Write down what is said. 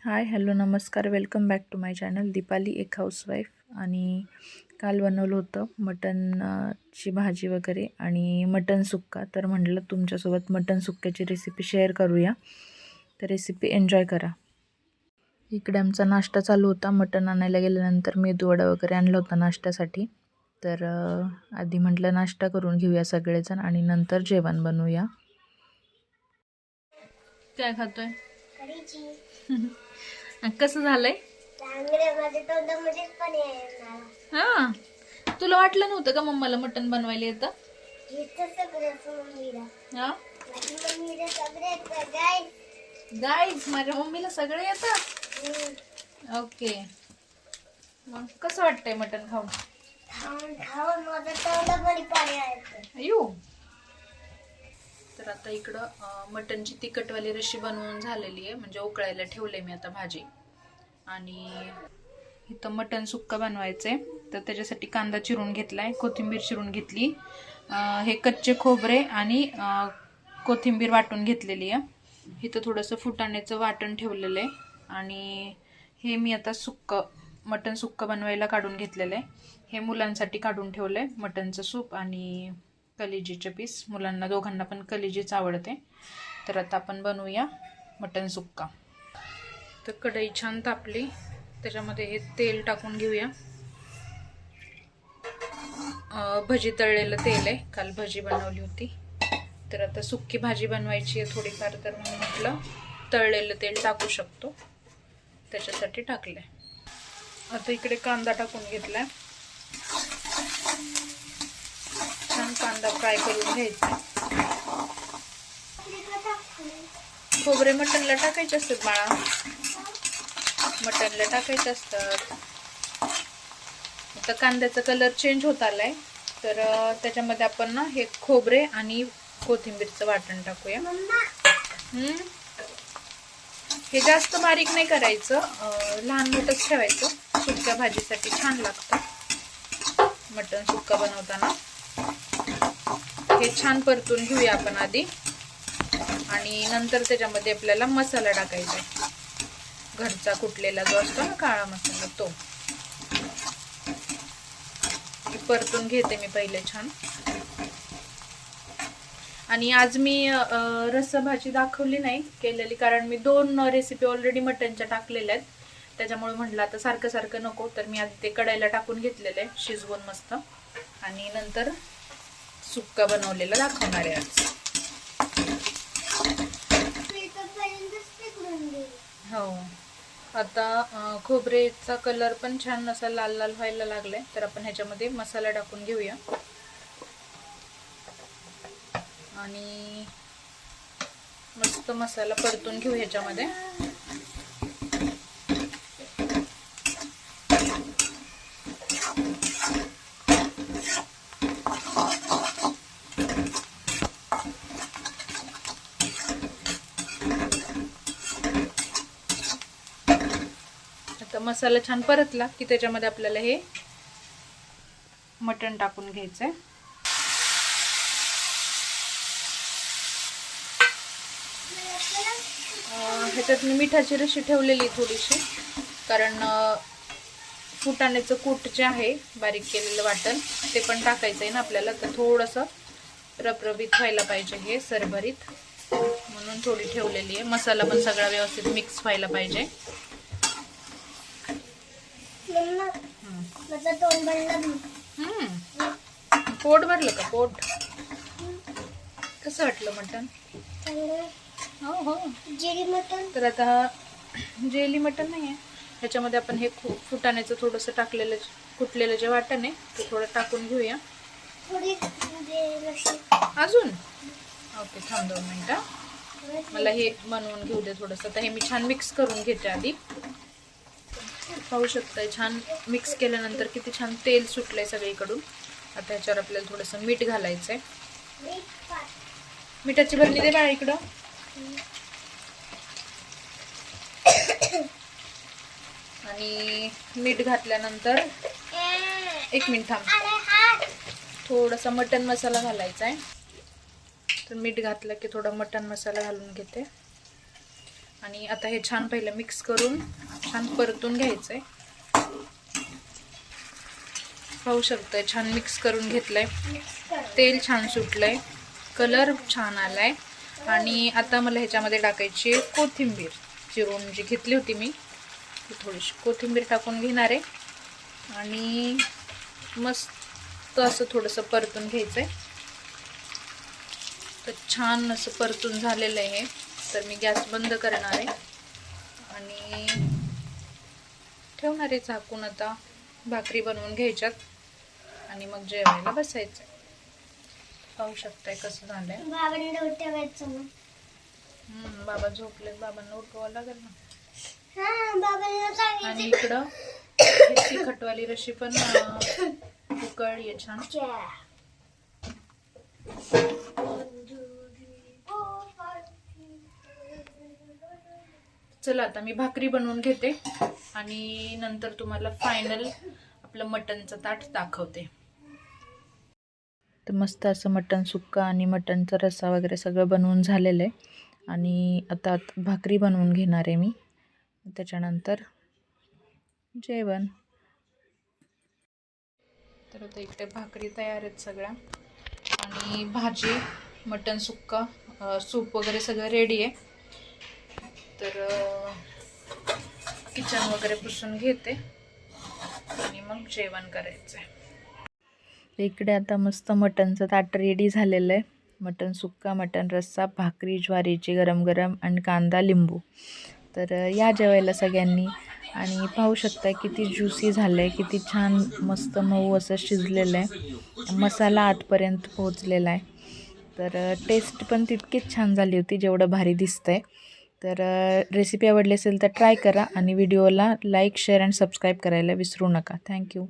हाय hello नमस्कार welcome back to my channel Deepali एक housewife. आणि काल बनवलं होतं मटनची भाजी वगैरे आणि मटन सुक्का. तर म्हटलं तुमच्यासोबत मटन सुक्क्याची रेसिपी शेअर करूया, तर रेसिपी एन्जॉय करा. इकडे आमचा नाश्ता चालू होता. मटन आणायला गेल्यानंतर मेदूवडा वगैरे आणला होता नाश्त्यासाठी. तर आधी म्हटलं नाश्ता करून घेऊया सगळेजण आणि नंतर जेवण बनवूया. काय खातोय? कसं झालंय? हा, तुला वाटलं नव्हतं का मम्माला मटण बनवायला येतं? गाईज माझ्या मम्मीला सगळं येतं. ओके, मग कसं वाटतंय मटण खाऊन? अयो, तर आता इकडं मटनची तिखटवाली रशी बनवून झालेली आहे, म्हणजे उकळायला ठेवले मी आता भाजी. आणि इथं मटन सुक्का बनवायचंय, तर त्याच्यासाठी कांदा चिरून घेतलाय, कोथिंबीर चिरून घेतली, हे कच्चे खोबरे आणि कोथिंबीर वाटून घेतलेली आहे. इथं थोडंसं फुटाण्याचं वाटण ठेवलेलं आहे. आणि हे मी आता मटन सुक्का बनवायला काढून घेतलेलं आहे. हे मुलांसाठी काढून ठेवलंय, मटनचं सूप आणि कलिजीचे पीस. मुलांना दोघांना पण कलिजीच आवडते. तर आता आपण बनवूया मटन सुक्का. तर कढई छान तापली, त्याच्यामध्ये हे तेल टाकून घेऊया. भजी तळलेलं तेल आहे, काल भजी बनवली होती. तर आता सुक्की भाजी बनवायची आहे थोडीफार, तर म्हणून म्हटलं तळलेलं तेल टाकू शकतो, त्याच्यासाठी टाकलंय. आता इकडे कांदा टाकून घेतलाय. छान कांदा फ्राय करून घ्यायचा. खोबरे मटनला टाकायचे असतात बाळा, मटनला टाकायचे असतात. आता कांद्याचा कलर चेंज होत आलाय, तर त्याच्यामध्ये आपण ना हे खोबरे आणि कोथिंबीरचं वाटण टाकूया. हे जास्त बारीक नाही करायचं, लहान मोठंच ठेवायचं. सुक्या भाजीसाठी छान लागतं मटण सुक्का बनवताना. हे छान परतून घेऊया आपण आधी, आणि नंतर त्याच्यामध्ये आपल्याला मसाला टाकायचा आहे, घरचा कुटलेला जो असतो ना काळा मसाला, तो परतून घेते मी पहिले छान. आणि आज मी रस्सा भाजी दाखवली नाही केलेली, कारण मी 2 रेसिपी ऑलरेडी मटनच्या टाकलेल्या आहेत. त्याच्यामुळे म्हटलं आता सारखं सारखं नको, तर मी आधी ते कढईला टाकून घेतलेलं आहे शिजवून मस्त, आणि नंतर सुक्का बनवलेला दाखवणार आहे आज. हो, आता खोबरेचा कलर पण छान असा लाल लाल व्हायला लागलाय, तर आपण ह्याच्यामध्ये मसाला टाकून घेऊया. आणि मस्त मसाला परतून घेऊ ह्याच्यामध्ये. आता मसाला छान परतला की त्याच्यामध्ये आपल्याला हे मटण टाकून घ्यायचंय. ह्याच्यात मी मिठाची रशी ठेवलेली थोडीशी, कारण फुटाण्याचं कूट जे आहे बारीक केलेलं वाटण ते पण टाकायचं आहे ना आपल्याला, तर थोडंसं रबरबीत व्हायला पाहिजे हे सरभरीत, म्हणून थोडी ठेवलेली आहे. मसाला पण सगळा व्यवस्थित मिक्स व्हायला पाहिजे. पोट भरलं का? पोट कसं वाटलं मटण? हो हो, जेली मटण. तर आता जेली मटण नाही आहे, ह्याच्यामध्ये आपण हे फुटाण्याचं थोडंसं टाकलेलं कुटलेलं जे वाटण आहे ते थोडं टाकून घेऊया अजून. ओके, थांब 2 मिनिटं, मला हे बनवून घेऊ दे थोडंसं. तर हे मी छान मिक्स करून घेते आधी. पाहू शकताय छान मिक्स केल्यानंतर किती छान तेल सुटलंय सगळीकडून. आता ह्याच्यावर आपल्याला थोडंसं मीठ घालायचंय. मिठाची बरणी दे बाळा इकडं. आणि मीठ घातल्यानंतर 1 मिनिट थांब, थोडासा मटन मसाला घालायचा आहे. तर मीठ घातलं की थोडा मटन मसाला घालून घेते. आणि आता हे छान पहिलं मिक्स करून छान परतून घ्यायचं आहे. पाहू शकताय छान मिक्स करून घेतलंय, तेल छान सुटलंय, कलर छान आलाय. आणि आता मला ह्याच्यामध्ये टाकायची कोथिंबीर, चिरून जी घेतली होती मी ती थोडीशी कोथिंबीर टाकून घेणार आहे. आणि मस्त असं थोडंसं परतून घ्यायचंय. तर छान असं परतून झालेलं आहे. तर मी गॅस बंद करणार आहे आणि ठेवणार आहे झाकून. आता भाकरी बनवून घ्यायच्यात आणि मग जेवायला बसायचं. पाहू शकताय कसं झालंय. बाबा झोपले, बाबांना उठवावं लागेल ना. आणि इकडं तिखटवाली रशी पण उकळली आहे छान. चला आता मी भाकरी बनवून घेते आणि नंतर तुम्हाला फायनल आपलं मटणचं ताट दाखवते. तर मस्त असं मटण सुक्का आणि मटणचा रस्सा वगैरे सगळं बनवून झालेलं आहे. आणि आता भाकरी बनवून घेणार आहे मी, त्याच्यानंतर जेवण. तर आता इकडे भाकरी तयार आहेत सगळ्या आणि भाजी, मटण सुक्का, सूप वगैरे सगळं रेडी आहे. तर किचन वगैरे पुसून घेते आणि मग जेवण करायचं आहे. इकडे आता मस्त मटणचं ताट रेडी झालेलं आहे. मटण सुक्का, मटण रस्सा, भाकरी ज्वारीची गरम गरम आणि कांदा लिंबू. तर या जेवायला सगळ्यांनी. आणि पाहू शकता किती ज्युसी झालं आहे, किती छान मस्त मऊ असं शिजलेलं आहे, मसाला आतपर्यंत पोहोचलेला आहे. तर टेस्ट पण तितकीच छान झाली होती जेवढं भारी दिसतंय. तर रेसिपी आवडली असेल तर ट्राय करा आणि व्हिडिओला लाईक, शेअर आणि सबस्क्राईब करायला विसरू नका. थँक्यू.